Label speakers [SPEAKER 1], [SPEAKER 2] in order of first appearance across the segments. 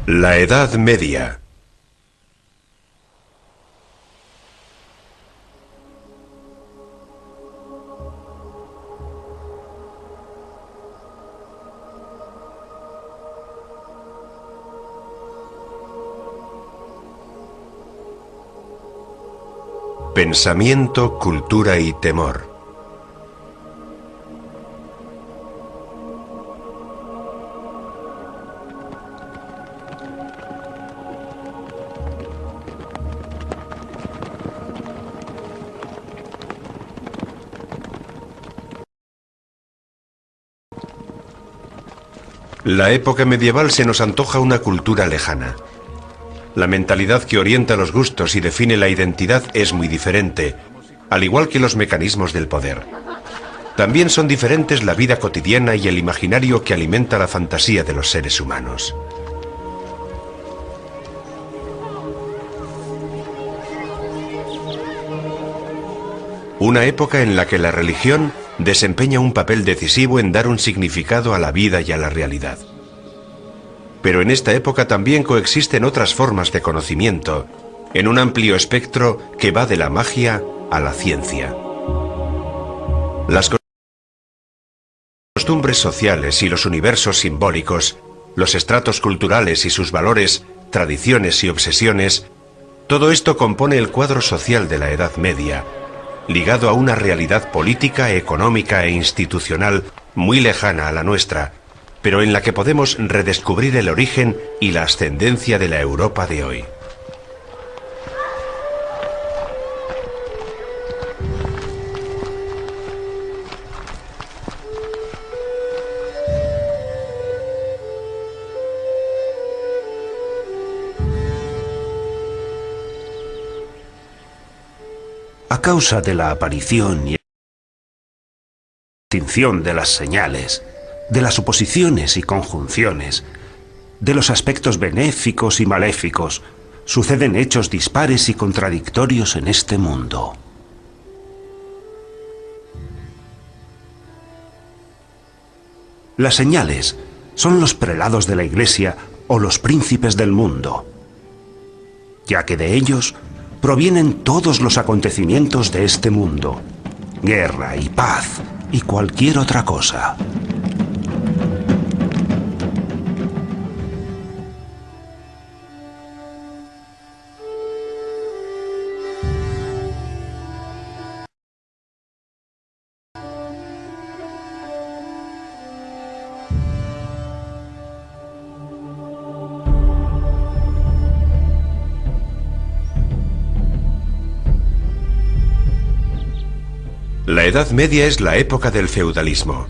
[SPEAKER 1] La Edad Media. Pensamiento, cultura y temor. La época medieval se nos antoja una cultura lejana. La mentalidad que orienta los gustos y define la identidad es muy diferente, al igual que los mecanismos del poder. También son diferentes la vida cotidiana y el imaginario que alimenta la fantasía de los seres humanos. Una época en la que la religión desempeña un papel decisivo en dar un significado a la vida y a la realidad. Pero en esta época también coexisten otras formas de conocimiento, en un amplio espectro que va de la magia a la ciencia. Las costumbres sociales y los universos simbólicos, los estratos culturales y sus valores, tradiciones y obsesiones, todo esto compone el cuadro social de la Edad Media, ligado a una realidad política, económica e institucional muy lejana a la nuestra, pero en la que podemos redescubrir el origen y la ascendencia de la Europa de hoy.
[SPEAKER 2] A causa de la aparición y extinción de las señales, de las suposiciones y conjunciones, de los aspectos benéficos y maléficos, suceden hechos dispares y contradictorios en este mundo. Las señales son los prelados de la Iglesia o los príncipes del mundo, ya que de ellos provienen todos los acontecimientos de este mundo, guerra y paz y cualquier otra cosa.
[SPEAKER 1] La Edad Media es la época del feudalismo,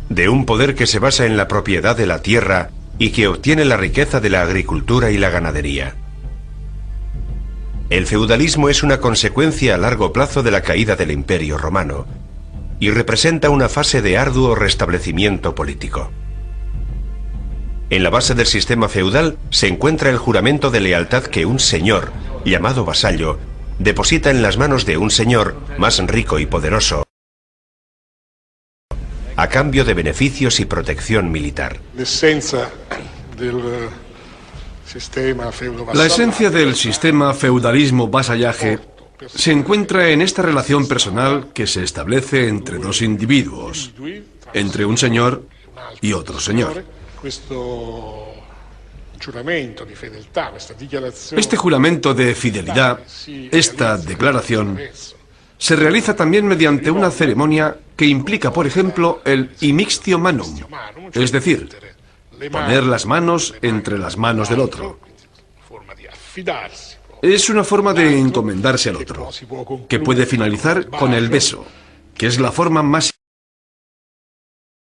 [SPEAKER 1] de un poder que se basa en la propiedad de la tierra y que obtiene la riqueza de la agricultura y la ganadería. El feudalismo es una consecuencia a largo plazo de la caída del Imperio Romano y representa una fase de arduo restablecimiento político. En la base del sistema feudal se encuentra el juramento de lealtad que un señor, llamado vasallo, deposita en las manos de un señor más rico y poderoso a cambio de beneficios y protección militar.
[SPEAKER 3] La esencia del sistema feudalismo-vasallaje se encuentra en esta relación personal que se establece entre dos individuos, entre un señor y otro señor. Este juramento de fidelidad, esta declaración, se realiza también mediante una ceremonia que implica, por ejemplo, el immixtio manum, es decir, poner las manos entre las manos del otro. Es una forma de encomendarse al otro, que puede finalizar con el beso, que es la forma más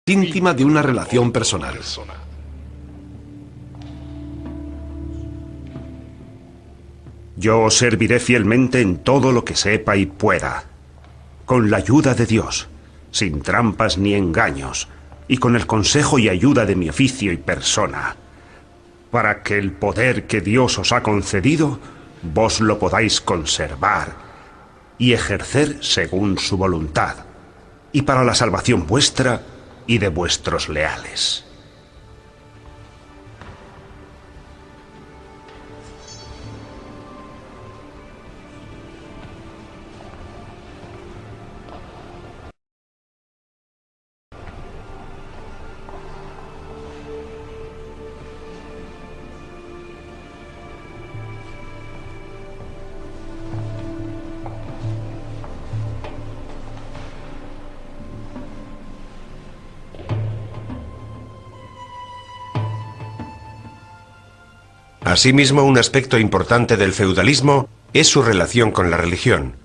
[SPEAKER 3] íntima de una relación personal.
[SPEAKER 2] Yo os serviré fielmente en todo lo que sepa y pueda, con la ayuda de Dios, sin trampas ni engaños, y con el consejo y ayuda de mi oficio y persona, para que el poder que Dios os ha concedido, vos lo podáis conservar y ejercer según su voluntad, y para la salvación vuestra y de vuestros leales.
[SPEAKER 1] Asimismo, un aspecto importante del feudalismo es su relación con la religión,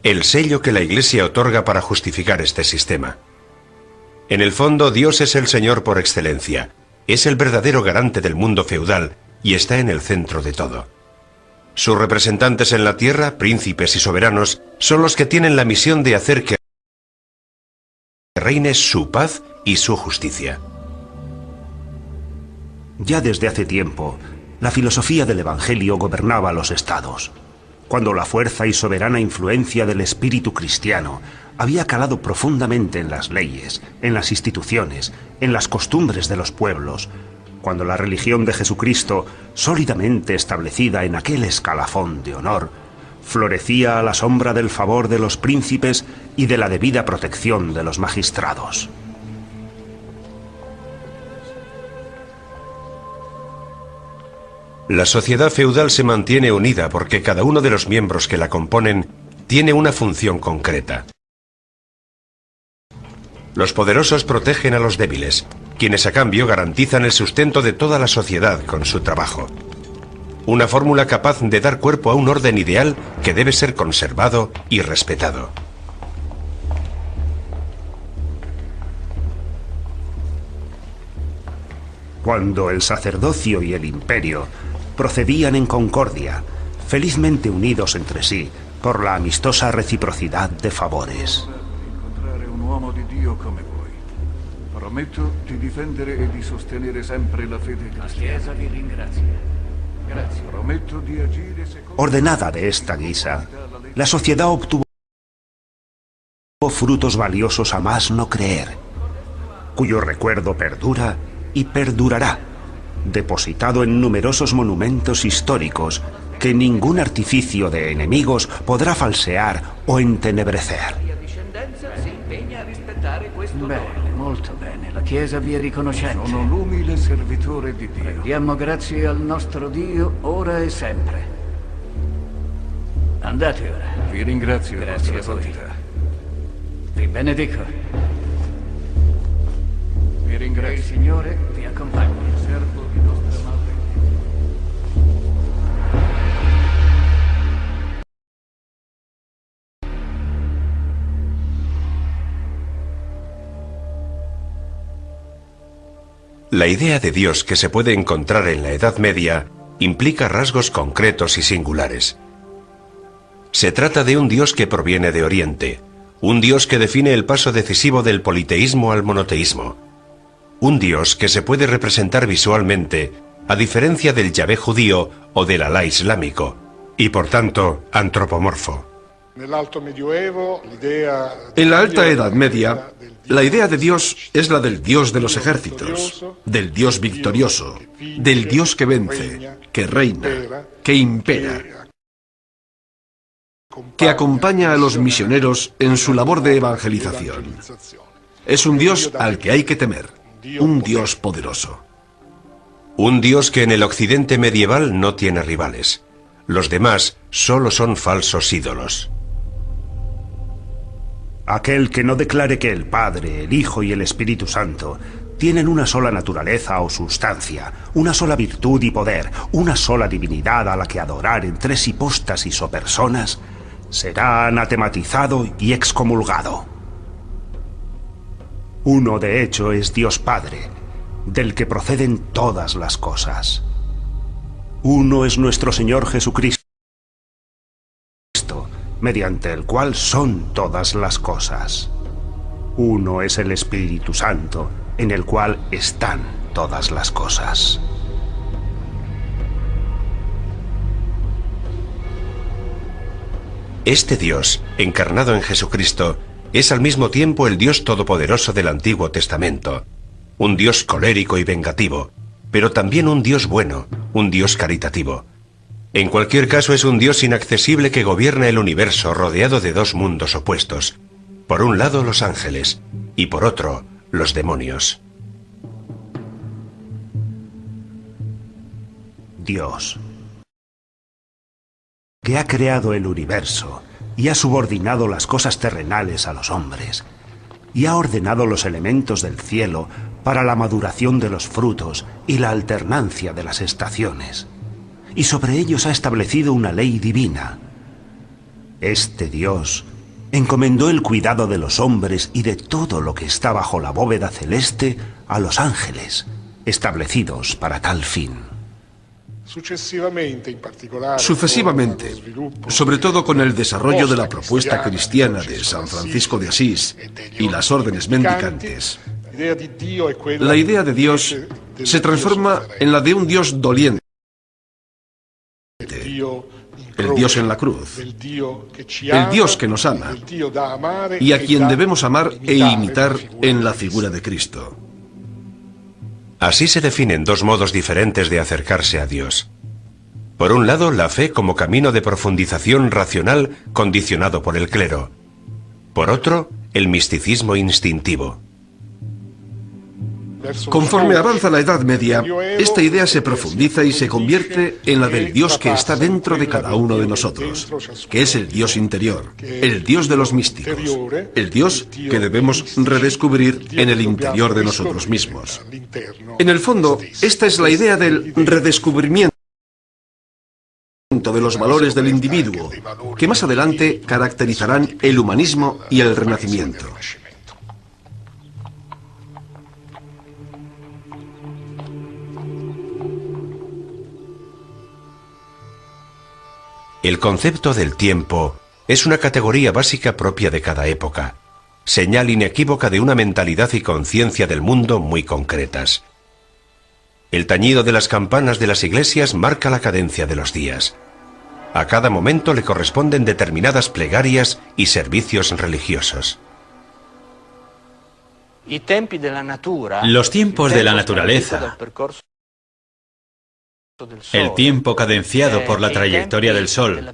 [SPEAKER 1] el sello que la Iglesia otorga para justificar este sistema. En el fondo, Dios es el Señor por excelencia, es el verdadero garante del mundo feudal y está en el centro de todo. Sus representantes en la tierra, príncipes y soberanos, son los que tienen la misión de hacer que reine su paz y su justicia.
[SPEAKER 2] Ya desde hace tiempo, la filosofía del Evangelio gobernaba los estados, cuando la fuerza y soberana influencia del espíritu cristiano había calado profundamente en las leyes, en las instituciones, en las costumbres de los pueblos, cuando la religión de Jesucristo, sólidamente establecida en aquel escalafón de honor, florecía a la sombra del favor de los príncipes y de la debida protección de los magistrados.
[SPEAKER 1] La sociedad feudal se mantiene unida porque cada uno de los miembros que la componen tiene una función concreta. Los poderosos protegen a los débiles, quienes a cambio garantizan el sustento de toda la sociedad con su trabajo. Una fórmula capaz de dar cuerpo a un orden ideal que debe ser conservado y respetado.
[SPEAKER 2] Cuando el sacerdocio y el imperio procedían en concordia, felizmente unidos entre sí por la amistosa reciprocidad de favores.
[SPEAKER 4] Incontrare un uomo di Dio come voi. Prometto di difendere e di sostenere sempre la fede cristiana. La Chiesa vi ringrazia. Grazie. Prometto di agire secondo...
[SPEAKER 2] Ordenada de esta guisa, la sociedad obtuvo frutos valiosos a más no creer, cuyo recuerdo perdura y perdurará, depositado en numerosos monumentos históricos que ningún artificio de enemigos podrà falsear o entenebrecer.
[SPEAKER 5] Bene, molto bene. La Chiesa vi è riconoscente.
[SPEAKER 4] Sono l'umile servitore di Dio.
[SPEAKER 5] Diamo grazie al nostro Dio ora e sempre. Andate ora.
[SPEAKER 4] Vi ringrazio.
[SPEAKER 5] Grazie a voi. Vi benedico.
[SPEAKER 4] Vi ringrazio.
[SPEAKER 5] Il Signore vi accompagni.
[SPEAKER 4] Servo di nostra madre.
[SPEAKER 1] La idea de Dios que se puede encontrar en la Edad Media implica rasgos concretos y singulares. Se trata de un Dios que proviene de Oriente, un Dios que define el paso decisivo del politeísmo al monoteísmo, un Dios que se puede representar visualmente, a diferencia del Yahvé judío o del Alá islámico, y por tanto antropomorfo.
[SPEAKER 3] En la Alta Edad Media, la idea de Dios es la del Dios de los ejércitos, del Dios victorioso, del Dios que vence, que reina, que impera, que acompaña a los misioneros en su labor de evangelización. Es un Dios al que hay que temer, un Dios poderoso.
[SPEAKER 1] Un Dios que en el occidente medieval no tiene rivales. Los demás solo son falsos ídolos.
[SPEAKER 2] Aquel que no declare que el Padre, el Hijo y el Espíritu Santo tienen una sola naturaleza o sustancia, una sola virtud y poder, una sola divinidad a la que adorar en tres hipóstasis o personas, será anatematizado y excomulgado. Uno, de hecho, es Dios Padre, del que proceden todas las cosas. Uno es nuestro Señor Jesucristo, mediante el cual son todas las cosas. Uno es el Espíritu Santo, en el cual están todas las cosas.
[SPEAKER 1] Este Dios, encarnado en Jesucristo, es al mismo tiempo el Dios todopoderoso del Antiguo Testamento, un Dios colérico y vengativo, pero también un Dios bueno, un Dios caritativo. En cualquier caso, es un Dios inaccesible que gobierna el universo rodeado de dos mundos opuestos. Por un lado los ángeles y por otro los demonios.
[SPEAKER 2] Dios, que ha creado el universo y ha subordinado las cosas terrenales a los hombres, y ha ordenado los elementos del cielo para la maduración de los frutos y la alternancia de las estaciones. y sobre ellos ha establecido una ley divina. Este Dios encomendó el cuidado de los hombres y de todo lo que está bajo la bóveda celeste a los ángeles, establecidos para tal fin.
[SPEAKER 3] Sucesivamente, sobre todo con el desarrollo de la propuesta cristiana de San Francisco de Asís y las órdenes mendicantes, la idea de Dios se transforma en la de un Dios doliente, el Dios en la cruz, el Dios que nos ama y a quien debemos amar e imitar en la figura de Cristo.
[SPEAKER 1] Así se definen dos modos diferentes de acercarse a Dios. Por un lado, la fe como camino de profundización racional condicionado por el clero. Por otro, el misticismo instintivo.
[SPEAKER 3] Conforme avanza la Edad Media, esta idea se profundiza y se convierte en la del Dios que está dentro de cada uno de nosotros, que es el Dios interior, el Dios de los místicos, el Dios que debemos redescubrir en el interior de nosotros mismos. En el fondo, esta es la idea del redescubrimiento de los valores del individuo, que más adelante caracterizarán el humanismo y el Renacimiento.
[SPEAKER 1] El concepto del tiempo es una categoría básica propia de cada época, señal inequívoca de una mentalidad y conciencia del mundo muy concretas. El tañido de las campanas de las iglesias marca la cadencia de los días. A cada momento le corresponden determinadas plegarias y servicios religiosos.
[SPEAKER 6] Los tiempos de la naturaleza, el tiempo cadenciado por la trayectoria del sol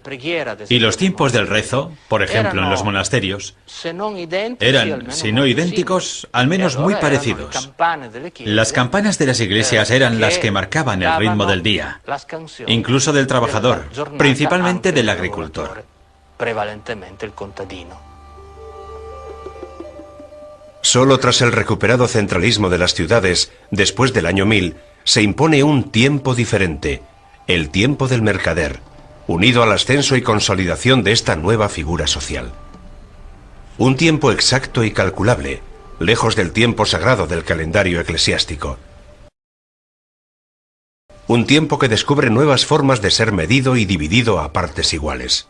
[SPEAKER 6] y los tiempos del rezo, por ejemplo en los monasterios, eran, si no idénticos, al menos muy parecidos. Las campanas de las iglesias eran las que marcaban el ritmo del día, incluso del trabajador, principalmente del agricultor.
[SPEAKER 1] Solo tras el recuperado centralismo de las ciudades, después del año 1000, se impone un tiempo diferente, el tiempo del mercader, unido al ascenso y consolidación de esta nueva figura social. Un tiempo exacto y calculable, lejos del tiempo sagrado del calendario eclesiástico. Un tiempo que descubre nuevas formas de ser medido y dividido a partes iguales.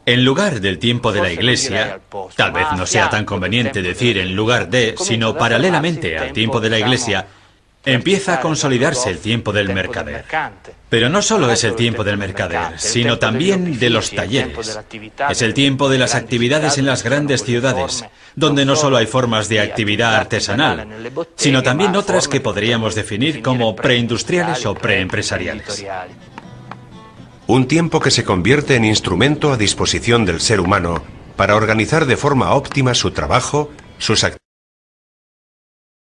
[SPEAKER 6] En lugar del tiempo de la Iglesia, tal vez no sea tan conveniente decir en lugar de, sino paralelamente al tiempo de la Iglesia, empieza a consolidarse el tiempo del mercader. Pero no solo es el tiempo del mercader, sino también de los talleres. Es el tiempo de las actividades en las grandes ciudades, donde no solo hay formas de actividad artesanal, sino también otras que podríamos definir como preindustriales o preempresariales.
[SPEAKER 1] Un tiempo que se convierte en instrumento a disposición del ser humano para organizar de forma óptima su trabajo, sus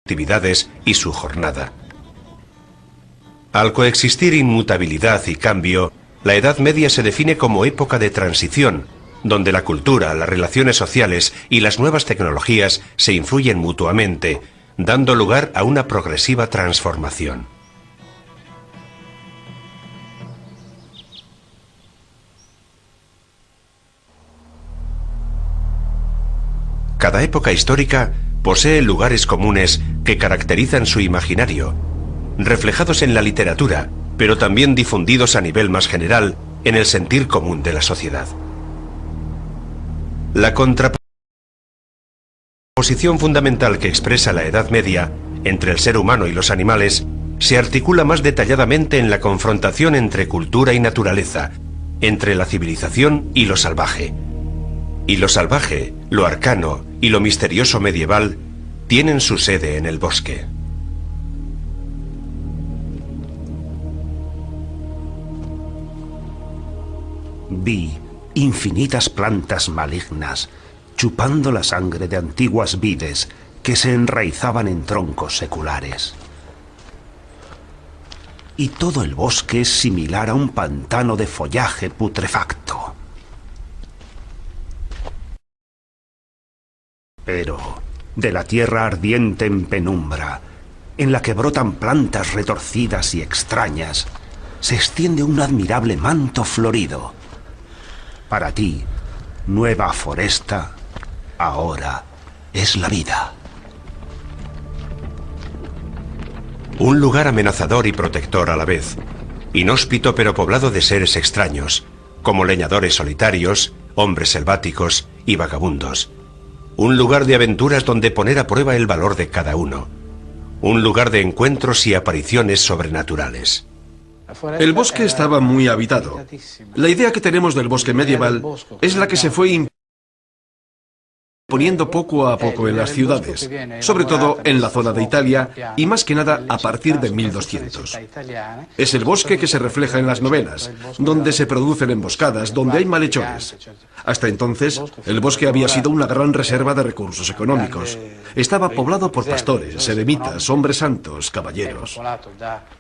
[SPEAKER 1] actividades y su jornada. Al coexistir inmutabilidad y cambio, la Edad Media se define como época de transición, donde la cultura, las relaciones sociales y las nuevas tecnologías se influyen mutuamente, dando lugar a una progresiva transformación. Cada época histórica posee lugares comunes que caracterizan su imaginario, reflejados en la literatura, pero también difundidos a nivel más general en el sentir común de la sociedad. La contraposición fundamental que expresa la Edad Media entre el ser humano y los animales se articula más detalladamente en la confrontación entre cultura y naturaleza, entre la civilización y lo salvaje. Y lo salvaje, lo arcano y lo misterioso medieval tienen su sede en el bosque.
[SPEAKER 2] Vi infinitas plantas malignas chupando la sangre de antiguas vides que se enraizaban en troncos seculares. Y todo el bosque es similar a un pantano de follaje putrefacto. Pero de la tierra ardiente en penumbra en la que brotan plantas retorcidas y extrañas, se extiende un admirable manto florido. Para ti, Nueva Foresta, ahora es la vida.
[SPEAKER 1] Un lugar amenazador y protector a la vez, inhóspito pero poblado de seres extraños, como leñadores solitarios, hombres selváticos y vagabundos. Un lugar de aventuras donde poner a prueba el valor de cada uno. Un lugar de encuentros y apariciones sobrenaturales.
[SPEAKER 3] El bosque estaba muy habitado. La idea que tenemos del bosque medieval es la que se fue imponiendo poco a poco en las ciudades, sobre todo en la zona de Italia y más que nada a partir de 1200. Es el bosque que se refleja en las novelas, donde se producen emboscadas, donde hay malhechores. Hasta entonces, el bosque había sido una gran reserva de recursos económicos. Estaba poblado por pastores, eremitas, hombres santos, caballeros.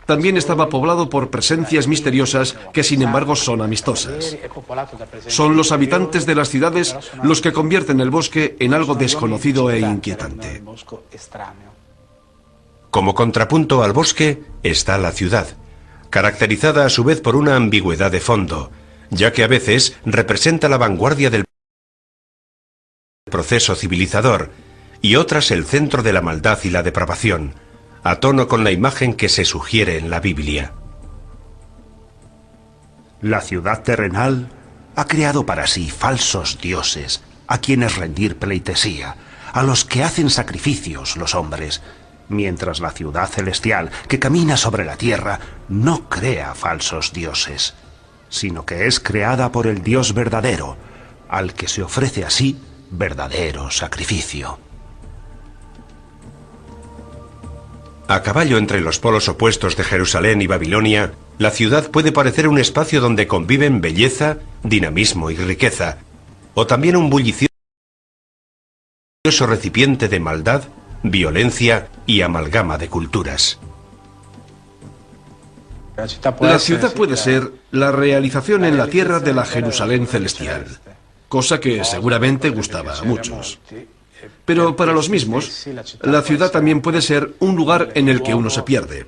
[SPEAKER 3] También estaba poblado por presencias misteriosas que sin embargo son amistosas. Son los habitantes de las ciudades los que convierten el bosque en algo desconocido e inquietante.
[SPEAKER 1] Como contrapunto al bosque está la ciudad, caracterizada a su vez por una ambigüedad de fondo, ya que a veces representa la vanguardia del proceso civilizador y otras el centro de la maldad y la depravación, a tono con la imagen que se sugiere en la Biblia.
[SPEAKER 2] La ciudad terrenal ha creado para sí falsos dioses a quienes rendir pleitesía, a los que hacen sacrificios los hombres, mientras la ciudad celestial, que camina sobre la tierra, no crea falsos dioses, sino que es creada por el Dios verdadero, al que se ofrece así verdadero sacrificio.
[SPEAKER 1] A caballo entre los polos opuestos de Jerusalén y Babilonia, la ciudad puede parecer un espacio donde conviven belleza, dinamismo y riqueza, o también un bullicioso recipiente de maldad, violencia y amalgama de culturas.
[SPEAKER 3] La ciudad puede ser la realización en la tierra de la Jerusalén celestial, cosa que seguramente gustaba a muchos. Pero para los mismos, la ciudad también puede ser un lugar en el que uno se pierde.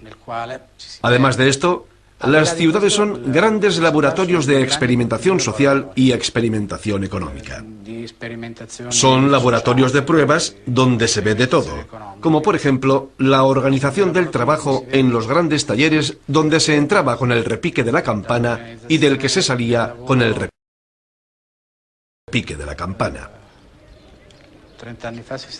[SPEAKER 3] Además de esto, las ciudades son grandes laboratorios de experimentación social y experimentación económica. Son laboratorios de pruebas donde se ve de todo, como por ejemplo la organización del trabajo en los grandes talleres donde se entraba con el repique de la campana y del que se salía con el repique de la campana.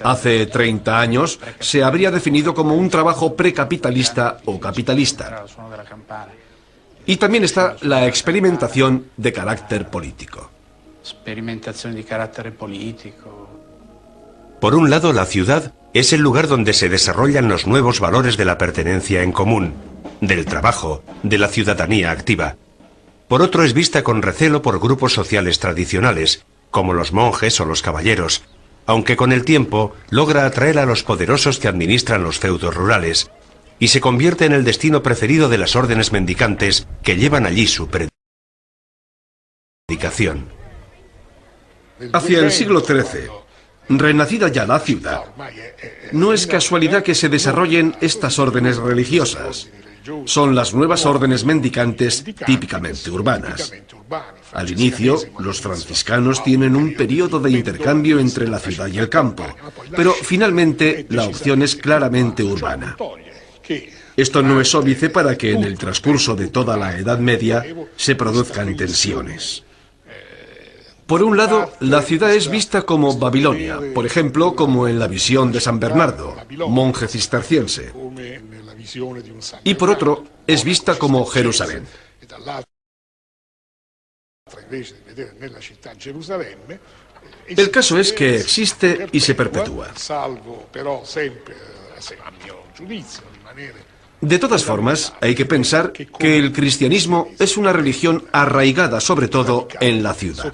[SPEAKER 3] Hace 30 años se habría definido como un trabajo precapitalista o capitalista. Y también está la experimentación de carácter político.
[SPEAKER 1] Por un lado, la ciudad es el lugar donde se desarrollan los nuevos valores de la pertenencia en común, del trabajo, de la ciudadanía activa. Por otro, es vista con recelo por grupos sociales tradicionales, como los monjes o los caballeros, aunque con el tiempo logra atraer a los poderosos que administran los feudos rurales, y se convierte en el destino preferido de las órdenes mendicantes que llevan allí su predicación.
[SPEAKER 3] Hacia el siglo XIII, renacida ya la ciudad, no es casualidad que se desarrollen estas órdenes religiosas. Son las nuevas órdenes mendicantes típicamente urbanas. Al inicio, los franciscanos tienen un periodo de intercambio entre la ciudad y el campo, pero finalmente la opción es claramente urbana. Esto no es óbice para que en el transcurso de toda la Edad Media se produzcan tensiones. Por un lado, la ciudad es vista como Babilonia, por ejemplo, como en la visión de San Bernardo, monje cisterciense. Y por otro, es vista como Jerusalén. El caso es que existe y se perpetúa. De todas formas, hay que pensar que el cristianismo es una religión arraigada sobre todo en la ciudad.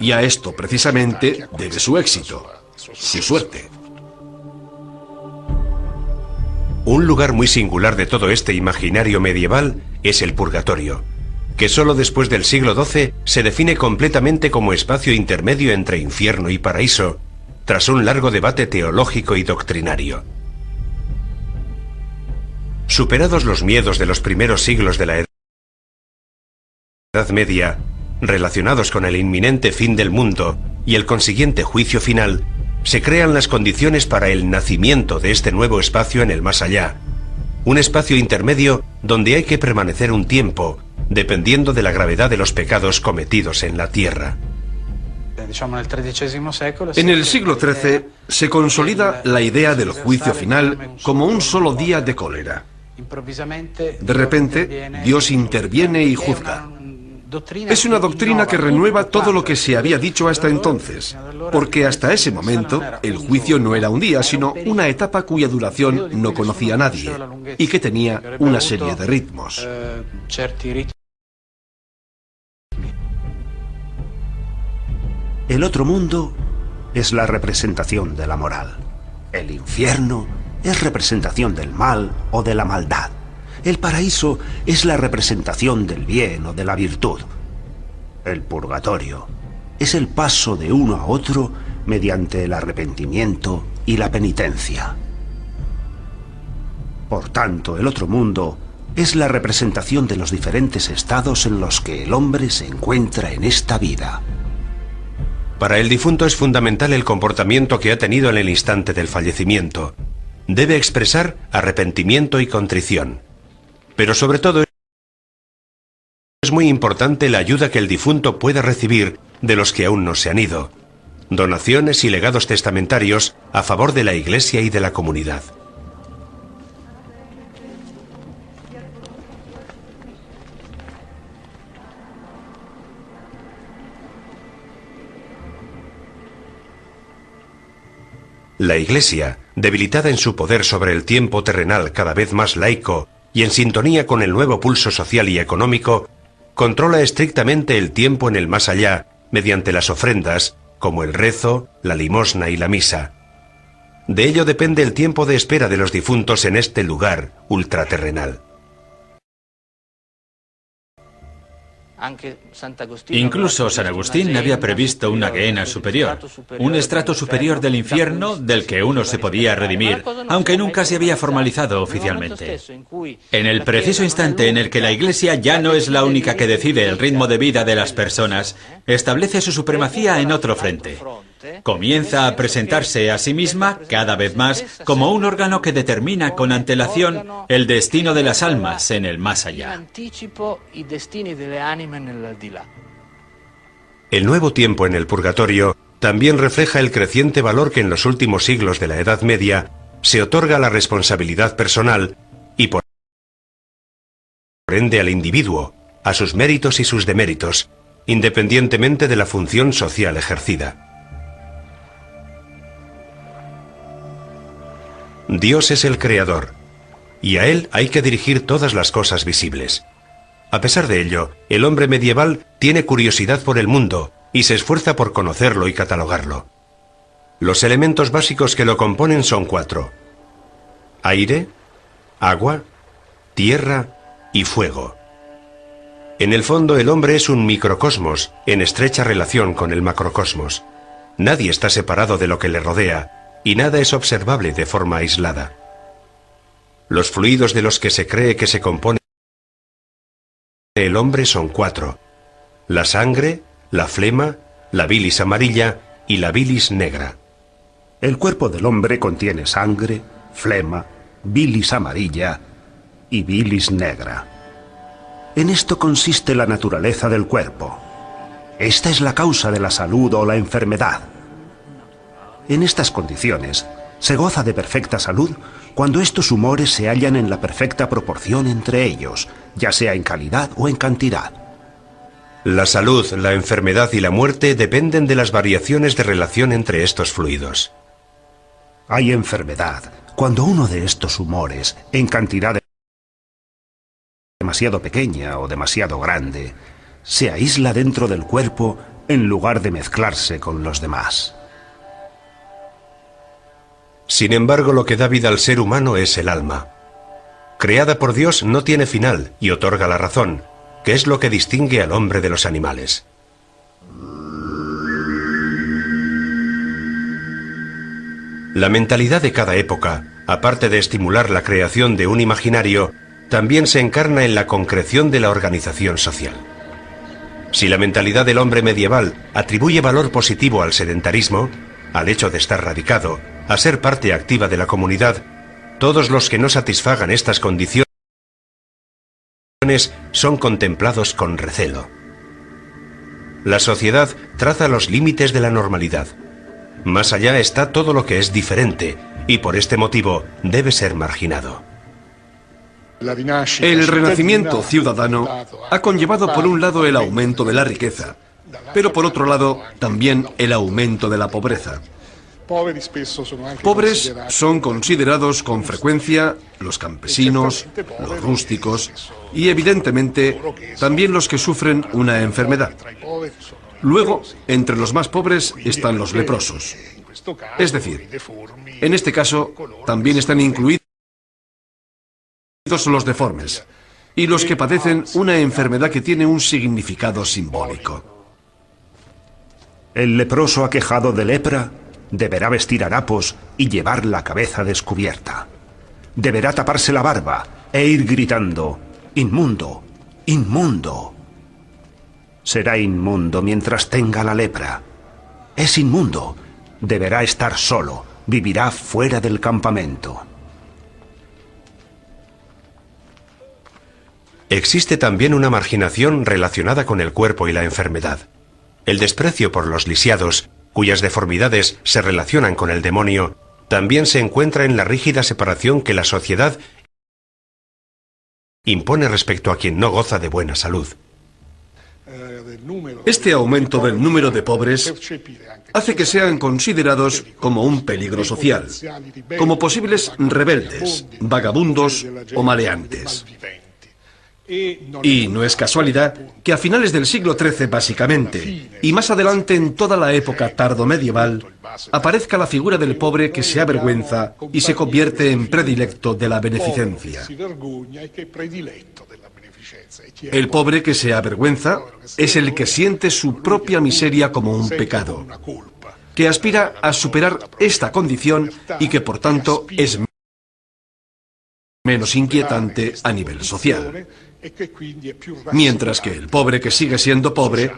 [SPEAKER 3] Y a esto precisamente debe su éxito, su suerte.
[SPEAKER 1] Un lugar muy singular de todo este imaginario medieval es el purgatorio, que solo después del siglo XII se define completamente como espacio intermedio entre infierno y paraíso, tras un largo debate teológico y doctrinario. Superados los miedos de los primeros siglos de la Edad Media, relacionados con el inminente fin del mundo y el consiguiente juicio final, se crean las condiciones para el nacimiento de este nuevo espacio en el más allá, un espacio intermedio donde hay que permanecer un tiempo, dependiendo de la gravedad de los pecados cometidos en la tierra.
[SPEAKER 3] En el siglo XIII se consolida la idea del juicio final como un solo día de cólera. De repente, Dios interviene y juzga. Es una doctrina que renueva todo lo que se había dicho hasta entonces, porque hasta ese momento el juicio no era un día, sino una etapa cuya duración no conocía nadie y que tenía una serie de ritmos.
[SPEAKER 2] El otro mundo es la representación de la moral. El infierno es representación del mal o de la maldad. El paraíso es la representación del bien o de la virtud. El purgatorio es el paso de uno a otro mediante el arrepentimiento y la penitencia. Por tanto, el otro mundo es la representación de los diferentes estados en los que el hombre se encuentra en esta vida.
[SPEAKER 1] Para el difunto es fundamental el comportamiento que ha tenido en el instante del fallecimiento. Debe expresar arrepentimiento y contrición. Pero sobre todo es muy importante la ayuda que el difunto pueda recibir de los que aún no se han ido. Donaciones y legados testamentarios a favor de la Iglesia y de la comunidad. La Iglesia, debilitada en su poder sobre el tiempo terrenal cada vez más laico y en sintonía con el nuevo pulso social y económico, controla estrictamente el tiempo en el más allá mediante las ofrendas, como el rezo, la limosna y la misa. De ello depende el tiempo de espera de los difuntos en este lugar ultraterrenal.
[SPEAKER 6] Incluso San Agustín había previsto una gehenna superior, un estrato superior del infierno del que uno se podía redimir, aunque nunca se había formalizado oficialmente. En el preciso instante en el que la Iglesia ya no es la única que decide el ritmo de vida de las personas, establece su supremacía en otro frente. Comienza a presentarse a sí misma cada vez más como un órgano que determina con antelación el destino de las almas en el más allá.
[SPEAKER 1] El nuevo tiempo en el purgatorio también refleja el creciente valor que en los últimos siglos de la Edad Media se otorga a la responsabilidad personal y por ende al individuo, a sus méritos y sus deméritos, independientemente de la función social ejercida. Dios es el creador, y a Él hay que dirigir todas las cosas visibles. A pesar de ello, el hombre medieval tiene curiosidad por el mundo y se esfuerza por conocerlo y catalogarlo. Los elementos básicos que lo componen son 4: aire, agua, tierra y fuego. En el fondo, el hombre es un microcosmos en estrecha relación con el macrocosmos. Nadie está separado de lo que le rodea, y nada es observable de forma aislada. Los fluidos de los que se cree que se compone el hombre son 4: la sangre, la flema, la bilis amarilla y la bilis negra.
[SPEAKER 2] El cuerpo del hombre contiene sangre, flema, bilis amarilla y bilis negra. En esto consiste la naturaleza del cuerpo. Esta es la causa de la salud o la enfermedad. En estas condiciones, se goza de perfecta salud cuando estos humores se hallan en la perfecta proporción entre ellos, ya sea en calidad o en cantidad.
[SPEAKER 1] La salud, la enfermedad y la muerte dependen de las variaciones de relación entre estos fluidos.
[SPEAKER 2] Hay enfermedad cuando uno de estos humores, en cantidad demasiado pequeña o demasiado grande, se aísla dentro del cuerpo en lugar de mezclarse con los demás.
[SPEAKER 1] Sin embargo, lo que da vida al ser humano es el alma. Creada por Dios, no tiene final y otorga la razón, que es lo que distingue al hombre de los animales. La mentalidad de cada época, aparte de estimular la creación de un imaginario, también se encarna en la concreción de la organización social. Si la mentalidad del hombre medieval atribuye valor positivo al sedentarismo, al hecho de estar radicado, a ser parte activa de la comunidad, todos los que no satisfagan estas condiciones son contemplados con recelo. La sociedad traza los límites de la normalidad. Más allá está todo lo que es diferente, y por este motivo debe ser marginado.
[SPEAKER 3] El renacimiento ciudadano ha conllevado por un lado el aumento de la riqueza, pero por otro lado también el aumento de la pobreza. Pobres son considerados con frecuencia los campesinos, los rústicos y evidentemente también los que sufren una enfermedad. Luego, entre los más pobres están los leprosos. Es decir, en este caso también están incluidos los deformes y los que padecen una enfermedad que tiene un significado simbólico.
[SPEAKER 2] El leproso aquejado de lepra deberá vestir harapos y llevar la cabeza descubierta. Deberá taparse la barba e ir gritando: «Inmundo, inmundo». Será inmundo mientras tenga la lepra. Es inmundo. Deberá estar solo. Vivirá fuera del campamento.
[SPEAKER 1] Existe también una marginación relacionada con el cuerpo y la enfermedad. El desprecio por los lisiados, cuyas deformidades se relacionan con el demonio, también se encuentra en la rígida separación que la sociedad impone respecto a quien no goza de buena salud.
[SPEAKER 3] Este aumento del número de pobres hace que sean considerados como un peligro social, como posibles rebeldes, vagabundos o maleantes. Y no es casualidad que a finales del siglo XIII básicamente, y más adelante en toda la época tardomedieval, aparezca la figura del pobre que se avergüenza y se convierte en predilecto de la beneficencia. El pobre que se avergüenza es el que siente su propia miseria como un pecado, que aspira a superar esta condición y que por tanto es menos inquietante a nivel social. Mientras que el pobre que sigue siendo pobre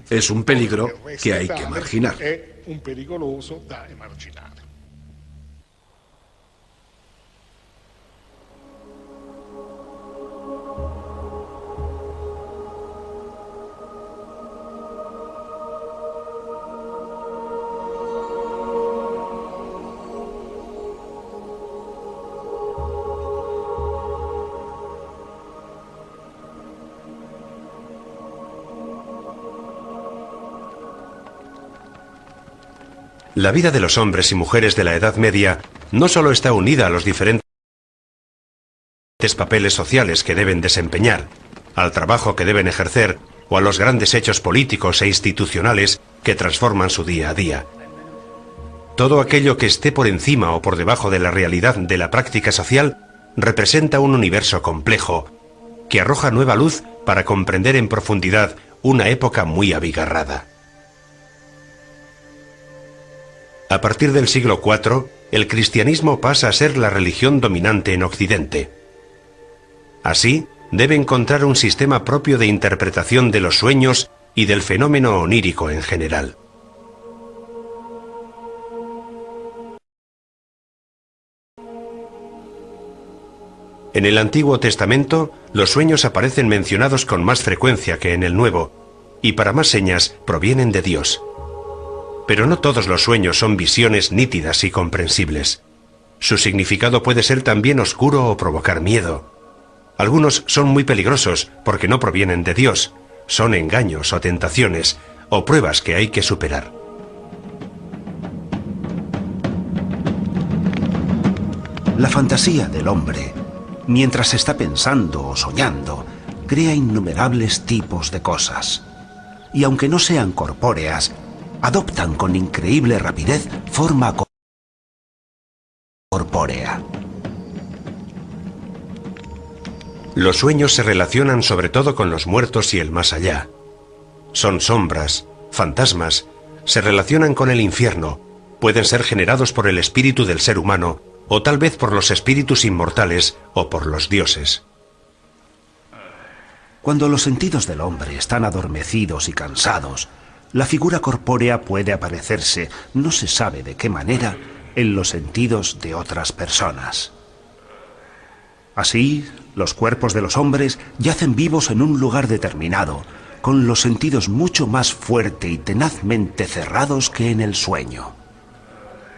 [SPEAKER 3] es un peligro que hay que marginar.
[SPEAKER 1] La vida de los hombres y mujeres de la Edad Media no solo está unida a los diferentes papeles sociales que deben desempeñar, al trabajo que deben ejercer o a los grandes hechos políticos e institucionales que transforman su día a día. Todo aquello que esté por encima o por debajo de la realidad de la práctica social representa un universo complejo que arroja nueva luz para comprender en profundidad una época muy abigarrada. A partir del siglo IV, el cristianismo pasa a ser la religión dominante en Occidente. Así, debe encontrar un sistema propio de interpretación de los sueños y del fenómeno onírico en general. En el Antiguo Testamento, los sueños aparecen mencionados con más frecuencia que en el Nuevo, y para más señas provienen de Dios. Pero no todos los sueños son visiones nítidas y comprensibles. Su significado puede ser también oscuro o provocar miedo. Algunos son muy peligrosos porque no provienen de Dios, son engaños o tentaciones, o pruebas que hay que superar.
[SPEAKER 2] La fantasía del hombre, mientras está pensando o soñando, crea innumerables tipos de cosas. Y aunque no sean corpóreas, adoptan con increíble rapidez forma corpórea.
[SPEAKER 1] Los sueños se relacionan sobre todo con los muertos y el más allá. Son sombras, fantasmas, se relacionan con el infierno, pueden ser generados por el espíritu del ser humano o tal vez por los espíritus inmortales o por los dioses.
[SPEAKER 2] Cuando los sentidos del hombre están adormecidos y cansados, la figura corpórea puede aparecerse, no se sabe de qué manera, en los sentidos de otras personas. Así, los cuerpos de los hombres yacen vivos en un lugar determinado, con los sentidos mucho más fuerte y tenazmente cerrados que en el sueño.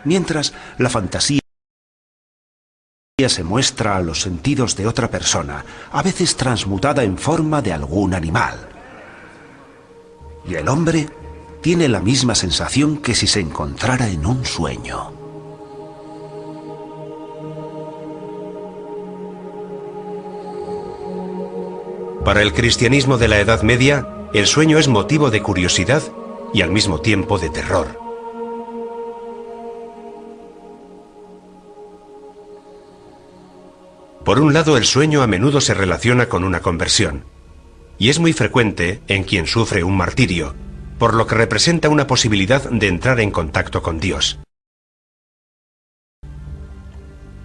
[SPEAKER 2] Mientras, la fantasía se muestra a los sentidos de otra persona, a veces transmutada en forma de algún animal. Y el hombre tiene la misma sensación que si se encontrara en un sueño.
[SPEAKER 1] Para el cristianismo de la Edad Media, el sueño es motivo de curiosidad y al mismo tiempo de terror. Por un lado, el sueño a menudo se relaciona con una conversión, y es muy frecuente en quien sufre un martirio, por lo que representa una posibilidad de entrar en contacto con Dios.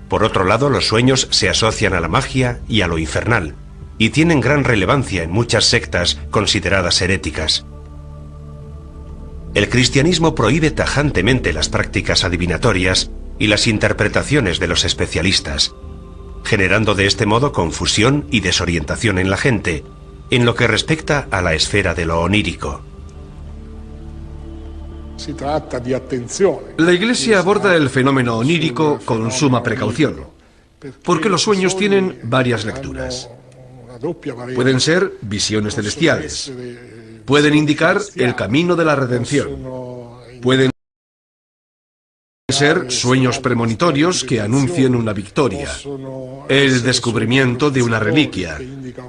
[SPEAKER 1] Por otro lado, los sueños se asocian a la magia y a lo infernal, y tienen gran relevancia en muchas sectas consideradas heréticas. El cristianismo prohíbe tajantemente las prácticas adivinatorias y las interpretaciones de los especialistas, generando de este modo confusión y desorientación en la gente, en lo que respecta a la esfera de lo onírico.
[SPEAKER 3] La Iglesia aborda el fenómeno onírico con suma precaución, porque los sueños tienen varias lecturas. Pueden ser visiones celestiales, pueden indicar el camino de la redención, pueden ser sueños premonitorios que anuncien una victoria, el descubrimiento de una reliquia.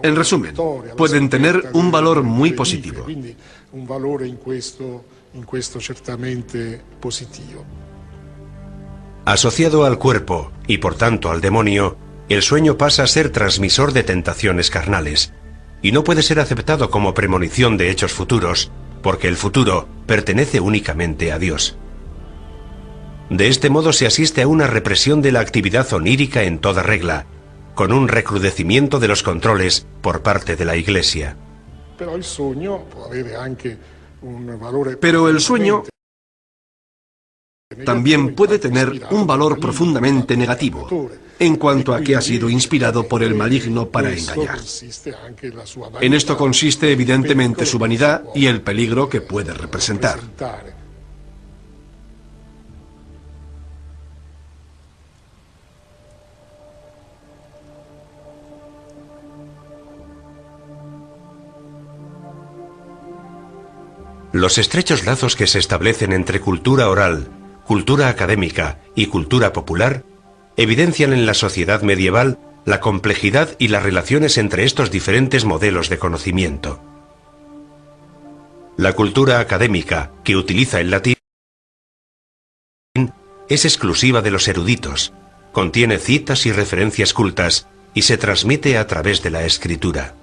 [SPEAKER 3] En resumen, pueden tener un valor muy positivo.
[SPEAKER 1] Asociado al cuerpo y por tanto al demonio, el sueño pasa a ser transmisor de tentaciones carnales, y no puede ser aceptado como premonición de hechos futuros, porque el futuro pertenece únicamente a Dios. De este modo se asiste a una represión de la actividad onírica en toda regla, con un recrudecimiento de los controles por parte de la Iglesia.
[SPEAKER 3] Pero el sueño también puede tener un valor profundamente negativo, en cuanto a que ha sido inspirado por el maligno para engañar. En esto consiste evidentemente su vanidad y el peligro que puede representar.
[SPEAKER 1] Los estrechos lazos que se establecen entre cultura oral, cultura académica y cultura popular evidencian en la sociedad medieval la complejidad y las relaciones entre estos diferentes modelos de conocimiento. La cultura académica, que utiliza el latín, es exclusiva de los eruditos, contiene citas y referencias cultas y se transmite a través de la escritura.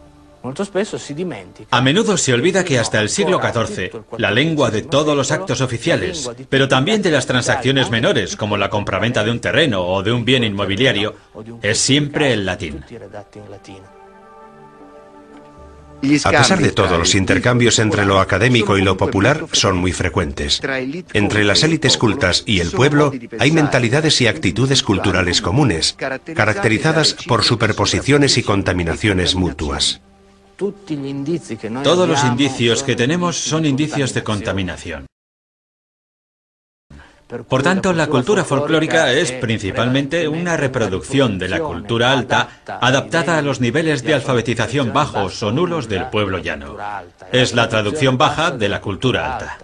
[SPEAKER 6] A menudo se olvida que hasta el siglo XIV, la lengua de todos los actos oficiales, pero también de las transacciones menores, como la compraventa de un terreno o de un bien inmobiliario, es siempre el latín.
[SPEAKER 1] A pesar de todo, los intercambios entre lo académico y lo popular son muy frecuentes. Entre las élites cultas y el pueblo hay mentalidades y actitudes culturales comunes, caracterizadas por superposiciones y contaminaciones mutuas.
[SPEAKER 6] Todos los indicios que tenemos son indicios de contaminación. Por tanto, la cultura folclórica es principalmente una reproducción de la cultura alta adaptada a los niveles de alfabetización bajos o nulos del pueblo llano. Es la traducción baja de la cultura alta.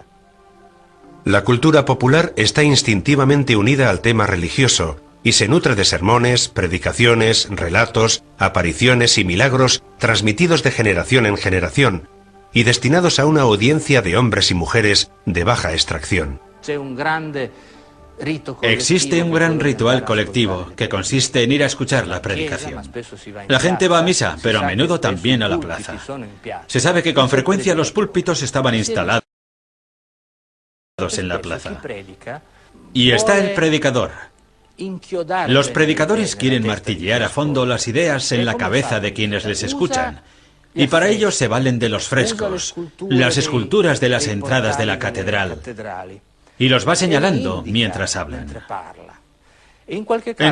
[SPEAKER 1] La cultura popular está instintivamente unida al tema religioso y se nutre de sermones, predicaciones, relatos, apariciones y milagros transmitidos de generación en generación y destinados a una audiencia de hombres y mujeres de baja extracción.
[SPEAKER 6] Existe un gran ritual colectivo que consiste en ir a escuchar la predicación. La gente va a misa, pero a menudo también a la plaza. Se sabe que con frecuencia los púlpitos estaban instalados en la plaza. Y está el predicador, Los predicadores quieren martillear a fondo las ideas en la cabeza de quienes les escuchan, y para ello se valen de los frescos, las esculturas de las entradas de la catedral, y los va señalando mientras hablan. En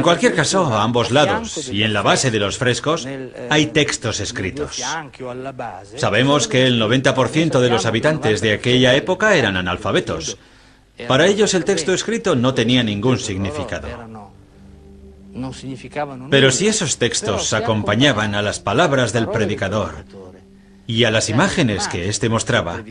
[SPEAKER 6] cualquier caso, a ambos lados y en la base de los frescos hay textos escritos. Sabemos que el 90% de los habitantes de aquella época eran analfabetos. Para ellos el texto escrito no tenía ningún significado. Pero si esos textos acompañaban a las palabras del predicador y a las imágenes que éste mostraba,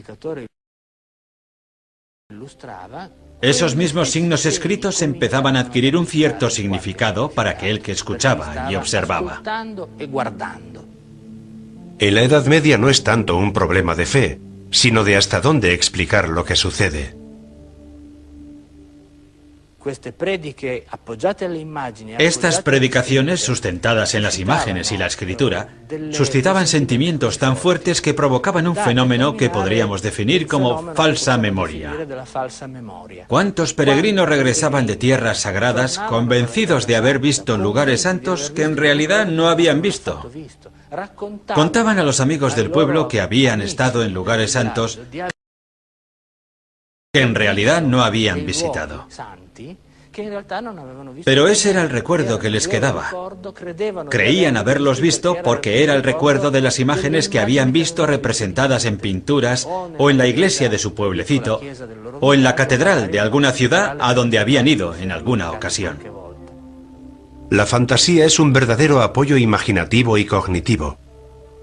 [SPEAKER 6] esos mismos signos escritos empezaban a adquirir un cierto significado para aquel que escuchaba y observaba.
[SPEAKER 1] En la Edad Media no es tanto un problema de fe, sino de hasta dónde explicar lo que sucede.
[SPEAKER 6] Estas predicaciones, sustentadas en las imágenes y la escritura, suscitaban sentimientos tan fuertes que provocaban un fenómeno que podríamos definir como falsa memoria. ¿Cuántos peregrinos regresaban de tierras sagradas convencidos de haber visto lugares santos que en realidad no habían visto? Contaban a los amigos del pueblo que habían estado en lugares santos que en realidad no habían visitado. Pero ese era el recuerdo que les quedaba. Creían haberlos visto porque era el recuerdo de las imágenes que habían visto representadas en pinturas o en la iglesia de su pueblecito o en la catedral de alguna ciudad a donde habían ido en alguna ocasión.
[SPEAKER 1] La fantasía es un verdadero apoyo imaginativo y cognitivo,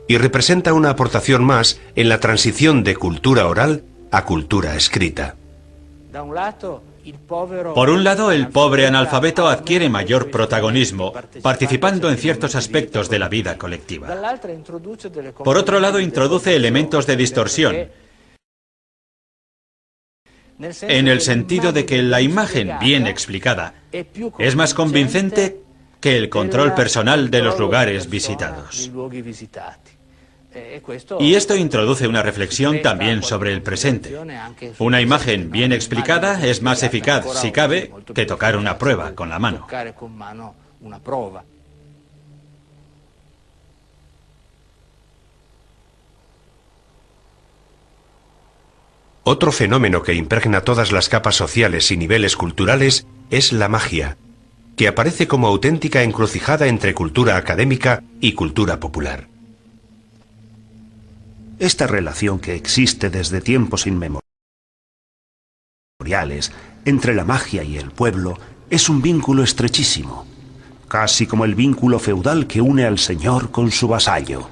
[SPEAKER 1] y representa una aportación más en la transición de cultura oral a cultura escrita.
[SPEAKER 6] Por un lado, el pobre analfabeto adquiere mayor protagonismo, participando en ciertos aspectos de la vida colectiva. Por otro lado, introduce elementos de distorsión, en el sentido de que la imagen bien explicada es más convincente que el control personal de los lugares visitados. Y esto introduce una reflexión también sobre el presente. Una imagen bien explicada es más eficaz, si cabe, que tocar una prueba con la mano.
[SPEAKER 1] Otro fenómeno que impregna todas las capas sociales y niveles culturales es la magia, que aparece como auténtica encrucijada entre cultura académica y cultura popular.
[SPEAKER 2] Esta relación que existe desde tiempos inmemoriales entre la magia y el pueblo es un vínculo estrechísimo, casi como el vínculo feudal que une al señor con su vasallo.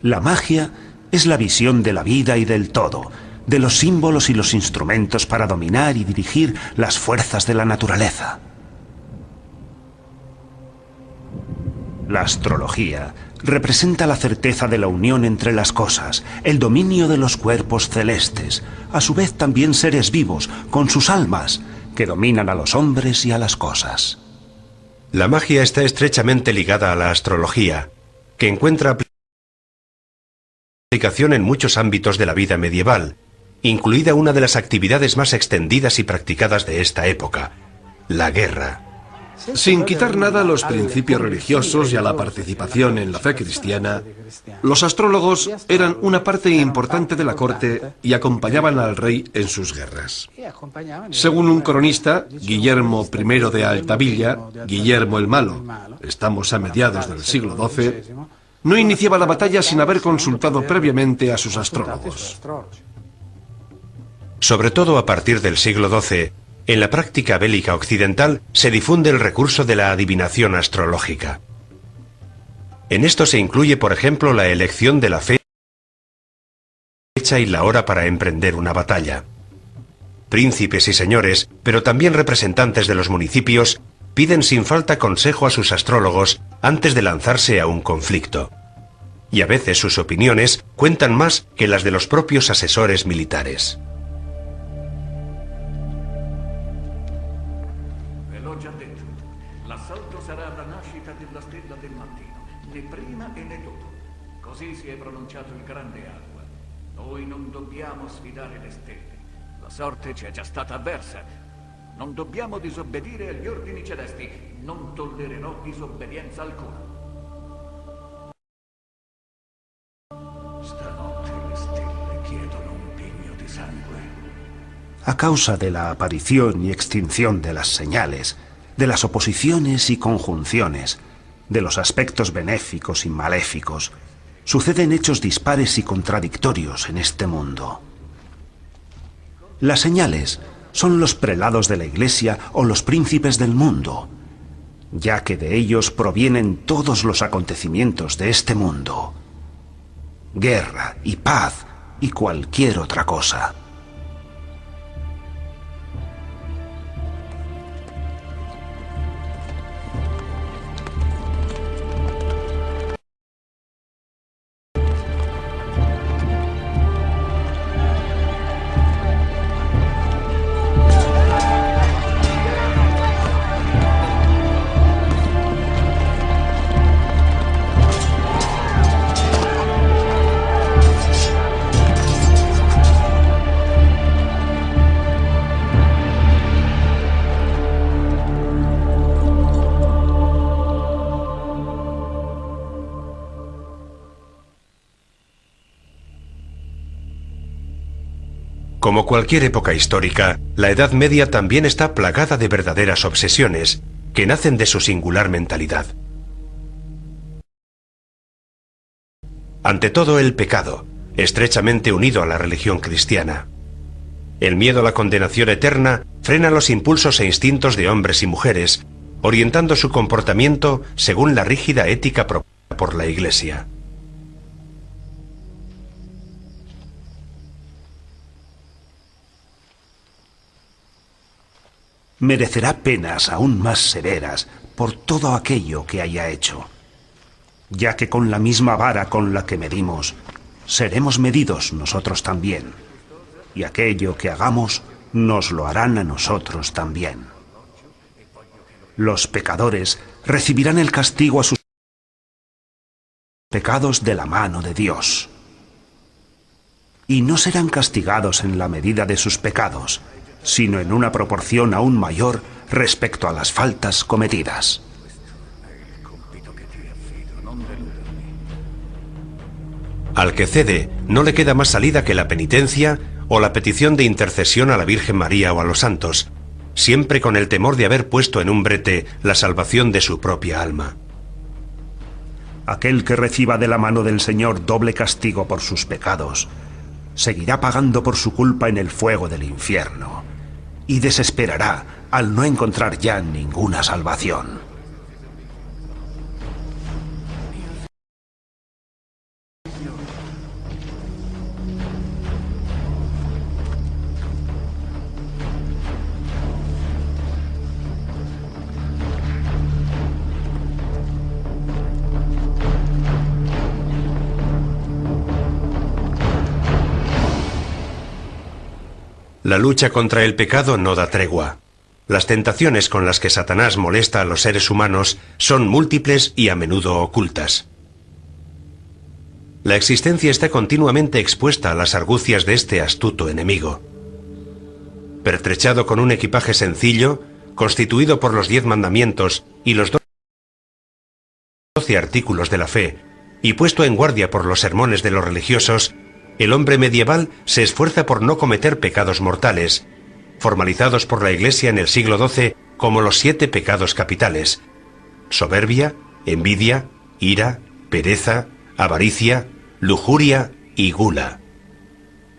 [SPEAKER 2] La magia es la visión de la vida y del todo, de los símbolos y los instrumentos para dominar y dirigir las fuerzas de la naturaleza. La astrología representa la certeza de la unión entre las cosas, el dominio de los cuerpos celestes, a su vez también seres vivos, con sus almas, que dominan a los hombres y a las cosas.
[SPEAKER 1] La magia está estrechamente ligada a la astrología, que encuentra aplicación en muchos ámbitos de la vida medieval, incluida una de las actividades más extendidas y practicadas de esta época, la guerra.
[SPEAKER 3] Sin quitar nada a los principios religiosos y a la participación en la fe cristiana, los astrólogos eran una parte importante de la corte y acompañaban al rey en sus guerras. Según un cronista, Guillermo I de Altavilla, Guillermo el Malo, estamos a mediados del siglo XII, no iniciaba la batalla sin haber consultado previamente a sus astrólogos.
[SPEAKER 1] Sobre todo a partir del siglo XII, en la práctica bélica occidental se difunde el recurso de la adivinación astrológica. En esto se incluye, por ejemplo, la elección de la fecha y la hora para emprender una batalla. Príncipes y señores, pero también representantes de los municipios, piden sin falta consejo a sus astrólogos antes de lanzarse a un conflicto. Y a veces sus opiniones cuentan más que las de los propios asesores militares.
[SPEAKER 4] Così si è pronunciato il grande Aqua. Noi non dobbiamo sfidare le stelle. La sorte ci è già stata avversa. Non dobbiamo disobbedire agli ordini celesti. Non tollererò disobbedienza alcuna. Stanotte le stelle chiedono un pegno di sangue.
[SPEAKER 2] A causa de la aparición y extinción de las señales, de las oposiciones y conjunciones, de los aspectos benéficos y maléficos, suceden hechos dispares y contradictorios en este mundo. Las señales son los prelados de la Iglesia o los príncipes del mundo, ya que de ellos provienen todos los acontecimientos de este mundo. Guerra y paz y cualquier otra cosa.
[SPEAKER 1] Como cualquier época histórica, la Edad Media también está plagada de verdaderas obsesiones que nacen de su singular mentalidad. Ante todo, el pecado, estrechamente unido a la religión cristiana. El miedo a la condenación eterna frena los impulsos e instintos de hombres y mujeres, orientando su comportamiento según la rígida ética propuesta por la Iglesia.
[SPEAKER 2] Merecerá penas aún más severas por todo aquello que haya hecho, ya que con la misma vara con la que medimos, seremos medidos nosotros también, y aquello que hagamos nos lo harán a nosotros también. Los pecadores recibirán el castigo a sus pecados de la mano de Dios, y no serán castigados en la medida de sus pecados, sino en una proporción aún mayor respecto a las faltas cometidas.
[SPEAKER 1] Al que cede, no le queda más salida que la penitencia o la petición de intercesión a la Virgen María o a los santos, siempre con el temor de haber puesto en un brete la salvación de su propia alma.
[SPEAKER 2] Aquel que reciba de la mano del Señor doble castigo por sus pecados, seguirá pagando por su culpa en el fuego del infierno, y desesperará al no encontrar ya ninguna salvación.
[SPEAKER 1] La lucha contra el pecado no da tregua. Las tentaciones con las que Satanás molesta a los seres humanos son múltiples y a menudo ocultas. La existencia está continuamente expuesta a las argucias de este astuto enemigo. Pertrechado con un equipaje sencillo, constituido por los 10 mandamientos y los 12 artículos de la fe, y puesto en guardia por los sermones de los religiosos, el hombre medieval se esfuerza por no cometer pecados mortales, formalizados por la Iglesia en el siglo XII como los 7 pecados capitales: soberbia, envidia, ira, pereza, avaricia, lujuria y gula.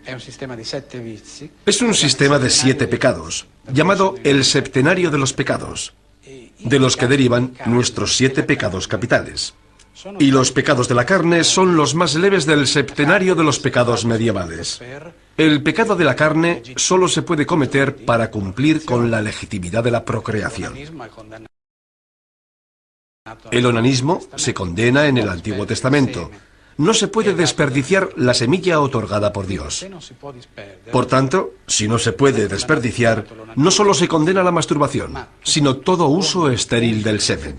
[SPEAKER 3] Es un sistema de 7 pecados, llamado el septenario de los pecados, de los que derivan nuestros 7 pecados capitales. Y los pecados de la carne son los más leves del septenario de los pecados medievales. El pecado de la carne solo se puede cometer para cumplir con la legitimidad de la procreación. El onanismo se condena en el Antiguo Testamento. No se puede desperdiciar la semilla otorgada por Dios. Por tanto, si no se puede desperdiciar, no solo se condena la masturbación, sino todo uso estéril del semen.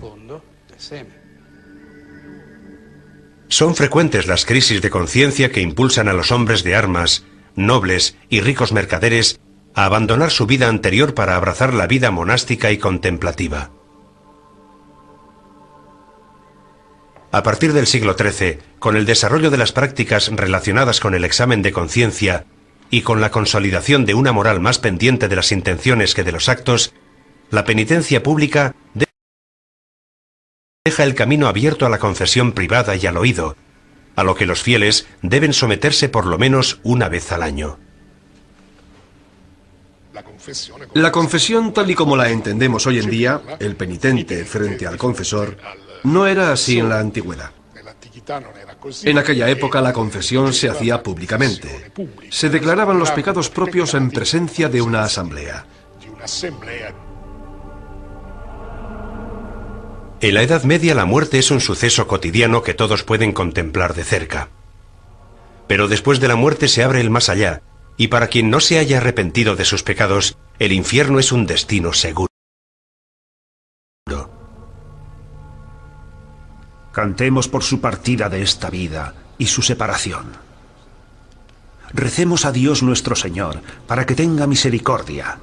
[SPEAKER 1] Son frecuentes las crisis de conciencia que impulsan a los hombres de armas, nobles y ricos mercaderes a abandonar su vida anterior para abrazar la vida monástica y contemplativa. A partir del siglo XIII, con el desarrollo de las prácticas relacionadas con el examen de conciencia y con la consolidación de una moral más pendiente de las intenciones que de los actos, la penitencia pública deja el camino abierto a la confesión privada y al oído, a lo que los fieles deben someterse por lo menos una vez al año.
[SPEAKER 3] La confesión, tal y como la entendemos hoy en día, el penitente frente al confesor, no era así en la antigüedad. En aquella época la confesión se hacía públicamente. Se declaraban los pecados propios en presencia de una asamblea.
[SPEAKER 1] En la Edad Media la muerte es un suceso cotidiano que todos pueden contemplar de cerca. Pero después de la muerte se abre el más allá, y para quien no se haya arrepentido de sus pecados, el infierno es un destino seguro.
[SPEAKER 2] Cantemos por su partida de esta vida y su separación. Recemos a Dios nuestro Señor para que tenga misericordia,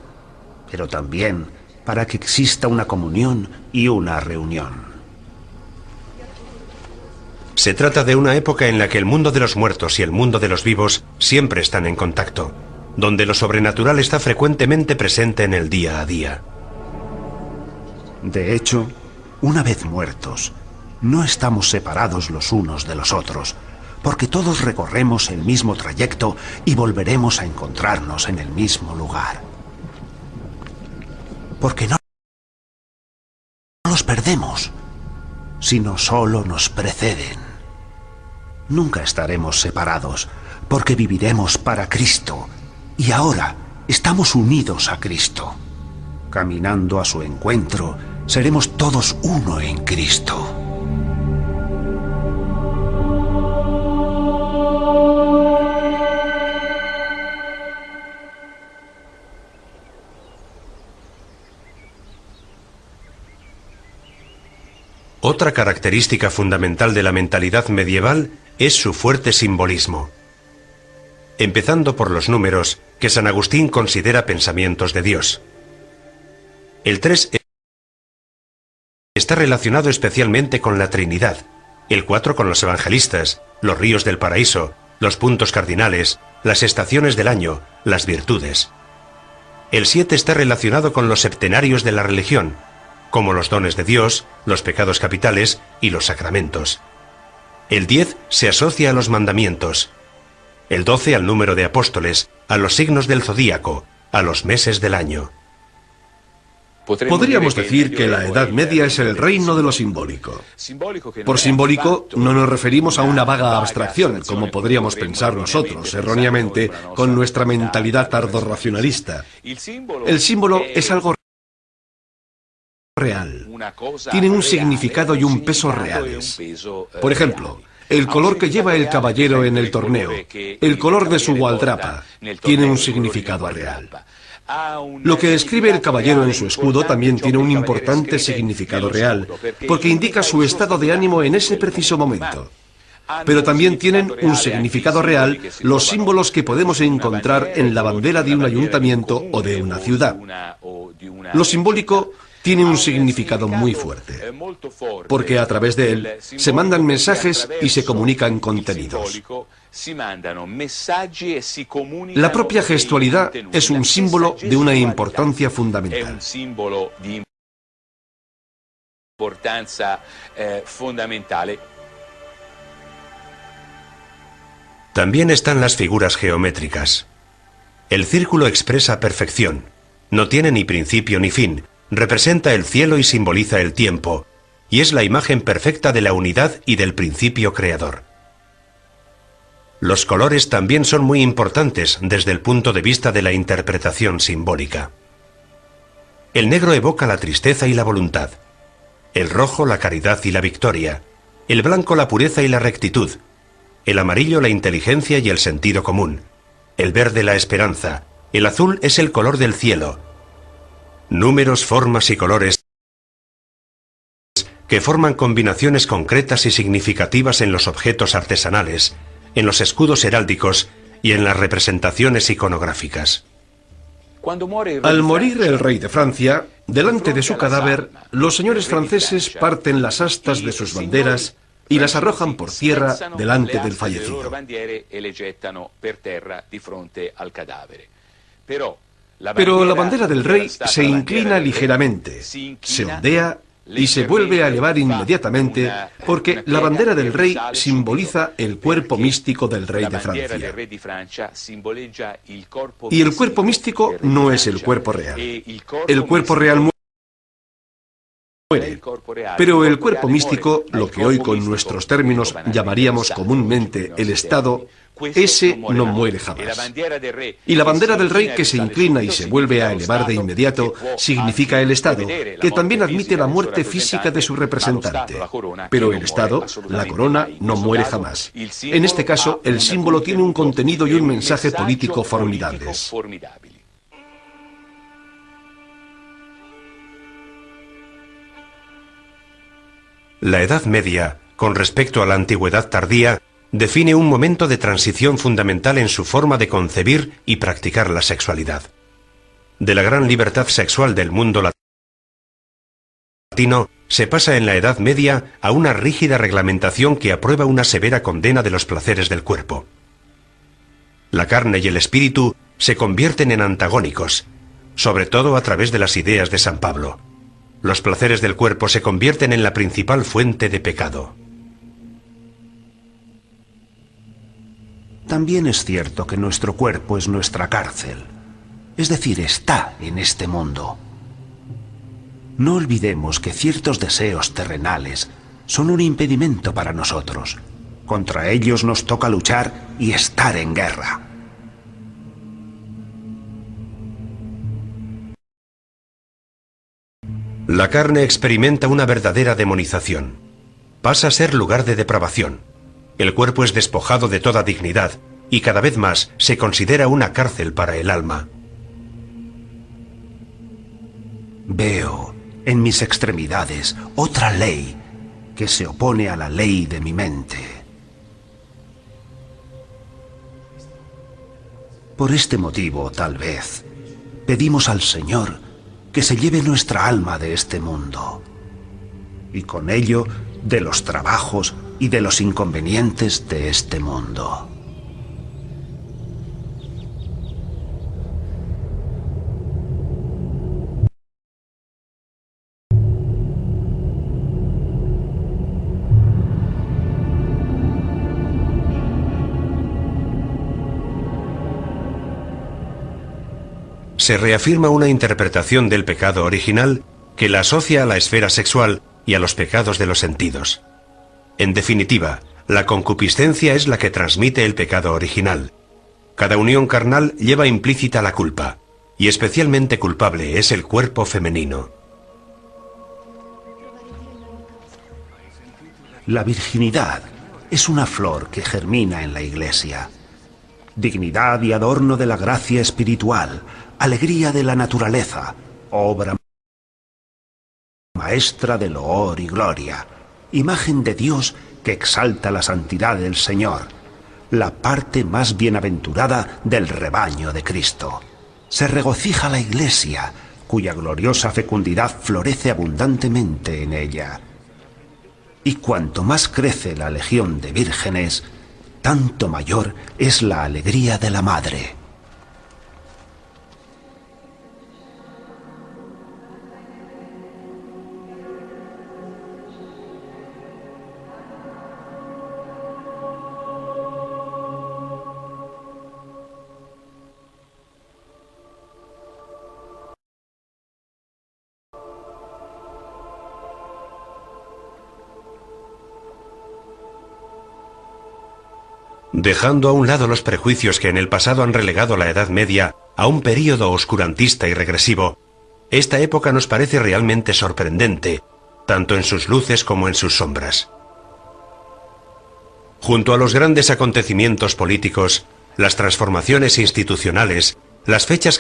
[SPEAKER 2] pero también para que exista una comunión y una reunión.
[SPEAKER 1] Se trata de una época en la que el mundo de los muertos y el mundo de los vivos siempre están en contacto, donde lo sobrenatural está frecuentemente presente en el día a día.
[SPEAKER 2] De hecho, una vez muertos, no estamos separados los unos de los otros, porque todos recorremos el mismo trayecto y volveremos a encontrarnos en el mismo lugar. Porque no los perdemos, sino solo nos preceden. Nunca estaremos separados, porque viviremos para Cristo, y ahora estamos unidos a Cristo. Caminando a su encuentro, seremos todos uno en Cristo.
[SPEAKER 1] Otra característica fundamental de la mentalidad medieval es su fuerte simbolismo. Empezando por los números, que San Agustín considera pensamientos de Dios. El 3 está relacionado especialmente con la Trinidad, el 4 con los evangelistas, los ríos del paraíso, los puntos cardinales, las estaciones del año, las virtudes. El 7 está relacionado con los septenarios de la religión, como los dones de Dios, los pecados capitales y los sacramentos. El 10 se asocia a los mandamientos, el 12 al número de apóstoles, a los signos del zodíaco, a los meses del año.
[SPEAKER 3] Podríamos decir que la Edad Media es el reino de lo simbólico. Por simbólico no nos referimos a una vaga abstracción, como podríamos pensar nosotros, erróneamente, con nuestra mentalidad tardorracionalista. El símbolo es algo real. Tienen un significado y un peso reales. Por ejemplo, el color que lleva el caballero en el torneo, el color de su gualdrapa, tiene un significado real. Lo que escribe el caballero en su escudo también tiene un importante significado real, porque indica su estado de ánimo en ese preciso momento. Pero también tienen un significado real los símbolos que podemos encontrar en la bandera de un ayuntamiento o de una ciudad. Lo simbólico tiene un significado muy fuerte, porque a través de él se mandan mensajes y se comunican contenidos. La propia gestualidad es un símbolo de una importancia fundamental.
[SPEAKER 1] También están las figuras geométricas. El círculo expresa perfección, no tiene ni principio ni fin, representa el cielo y simboliza el tiempo, y es la imagen perfecta de la unidad y del principio creador. Los colores también son muy importantes desde el punto de vista de la interpretación simbólica. El negro evoca la tristeza y la voluntad, el rojo la caridad y la victoria, el blanco la pureza y la rectitud, el amarillo la inteligencia y el sentido común, el verde la esperanza, el azul es el color del cielo. Números, formas y colores que forman combinaciones concretas y significativas en los objetos artesanales, en los escudos heráldicos y en las representaciones iconográficas.
[SPEAKER 3] Al morir el rey de Francia, delante de su cadáver, los señores franceses parten las astas de sus banderas y las arrojan por tierra delante del fallecido. Pero la bandera del rey se inclina ligeramente, se ondea y se vuelve a elevar inmediatamente porque la bandera del rey simboliza el cuerpo místico del rey de Francia. Y el cuerpo místico no es el cuerpo real. El cuerpo real muere, pero el cuerpo místico, lo que hoy con nuestros términos llamaríamos comúnmente el Estado, ese no muere jamás. Y la bandera del rey que se inclina y se vuelve a elevar de inmediato significa el Estado, que también admite la muerte física de su representante. Pero el Estado, la corona, no muere jamás. En este caso, el símbolo tiene un contenido y un mensaje político formidables.
[SPEAKER 1] La Edad Media, con respecto a la Antigüedad tardía, define un momento de transición fundamental en su forma de concebir y practicar la sexualidad. De la gran libertad sexual del mundo latino, se pasa en la Edad Media a una rígida reglamentación que aprueba una severa condena de los placeres del cuerpo. La carne y el espíritu se convierten en antagónicos, sobre todo a través de las ideas de San Pablo. Los placeres del cuerpo se convierten en la principal fuente de pecado.
[SPEAKER 2] También es cierto que nuestro cuerpo es nuestra cárcel, es decir, está en este mundo. No olvidemos que ciertos deseos terrenales son un impedimento para nosotros. Contra ellos nos toca luchar y estar en guerra.
[SPEAKER 1] La carne experimenta una verdadera demonización. Pasa a ser lugar de depravación. El cuerpo es despojado de toda dignidad y cada vez más se considera una cárcel para el alma.
[SPEAKER 2] Veo en mis extremidades otra ley que se opone a la ley de mi mente. Por este motivo, tal vez, pedimos al Señor que se lleve nuestra alma de este mundo y con ello de los trabajos y de los inconvenientes de este mundo.
[SPEAKER 1] Se reafirma una interpretación del pecado original que la asocia a la esfera sexual y a los pecados de los sentidos. En definitiva, la concupiscencia es la que transmite el pecado original. Cada unión carnal lleva implícita la culpa, y especialmente culpable es el cuerpo femenino.
[SPEAKER 2] La virginidad es una flor que germina en la Iglesia. Dignidad y adorno de la gracia espiritual, alegría de la naturaleza, obra maestra de loor y gloria, imagen de Dios que exalta la santidad del Señor, la parte más bienaventurada del rebaño de Cristo. Se regocija la Iglesia, cuya gloriosa fecundidad florece abundantemente en ella. Y cuanto más crece la legión de vírgenes, tanto mayor es la alegría de la Madre.
[SPEAKER 1] Dejando a un lado los prejuicios que en el pasado han relegado la Edad Media a un período oscurantista y regresivo, esta época nos parece realmente sorprendente, tanto en sus luces como en sus sombras. Junto a los grandes acontecimientos políticos, las transformaciones institucionales, las fechas